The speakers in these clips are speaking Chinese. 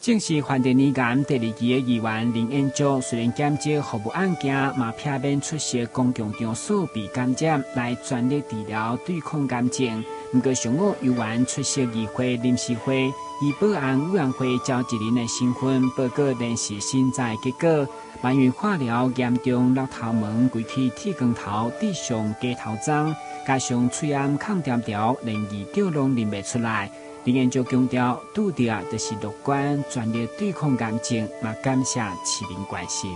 正是反对年间第2期的议员林彦祖，虽然减少服务案件，嘛避免出席公共场所被感染，来全力治疗对抗癌症。不过，上午有员出席议会临时会，以保安委员会召集人的身份报告临时审查结果，埋怨化疗严重落头毛、规起剃光头、地上鸡头脏，加上喙暗抗点条，连二调拢认不出来。林彦祖强调，拄到就是乐观，全力对抗癌症，也感谢市民关心。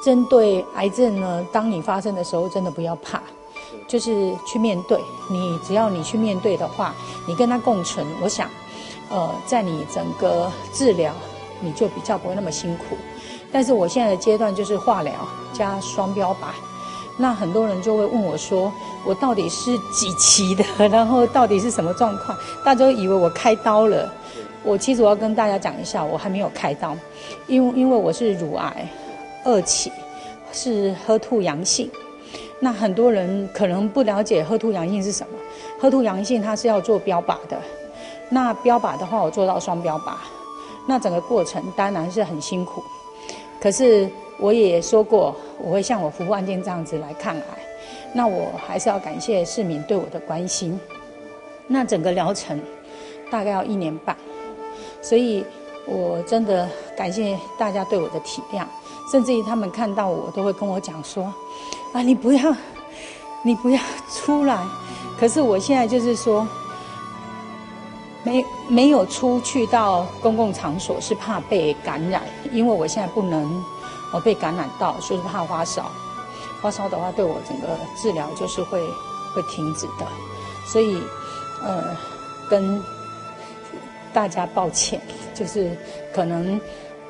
针对癌症呢，当你发生的时候，真的不要怕，就是去面对。只要你去面对的话，你跟它共存，我想，在你整个治疗，你就比较不会那么辛苦。但是我现在的阶段就是化疗加双标靶。那很多人就会问我说，我到底是几期的，然后到底是什么状况？大家都以为我开刀了。其实我要跟大家讲一下，我还没有开刀，因为我是乳癌2期，是HER2阳性。那很多人可能不了解HER2阳性是什么。HER2阳性它是要做标靶的，那标靶的话我做到双标靶，那整个过程当然是很辛苦。可是我也说过，我会像我服务案件这样子来抗癌。那我还是要感谢市民对我的关心。那整个疗程大概要1年半，所以我真的感谢大家对我的体谅，甚至于他们看到我都会跟我讲说：“啊，你不要出来。”可是我现在就是说，没有出去到公共场所，是怕被感染，因为我现在不能被感染到，所以怕发烧。发烧的话，对我整个治疗就是会停止的，所以跟大家抱歉，就是可能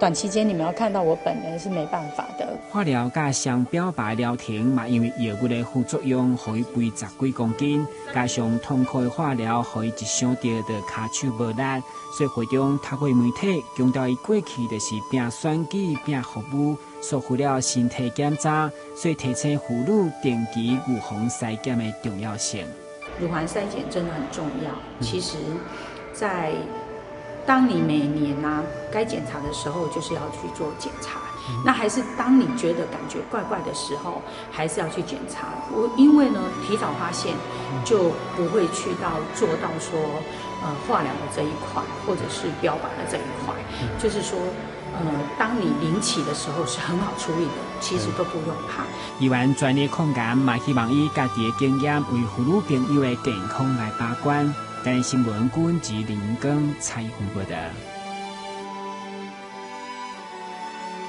短期间你们要看到我本人是没办法的。化疗加双标靶疗程嘛，因为药物的副作用，互伊肥10几公斤，加上痛苦的化疗，互伊一想到就骹手无力，所以会中透过媒体强调伊过去就是拼选举、拼服务，疏忽了身体检查，所以提醒妇女定期预防筛检的重要性。乳环筛检真的很重要。其实，当你每年该检查的时候，就是要去做检查。那还是当你觉得感觉怪怪的时候，还是要去检查。因为呢，提早发现，就不会做到说化疗的这一块，或者是标靶的这一块。就是说，当你临期的时候是很好处理的，其实都不用怕。议员专业抗癌，嘛希望以家己的经验为妇女朋友的健康来把关。但新闻顾问及林根采访报道。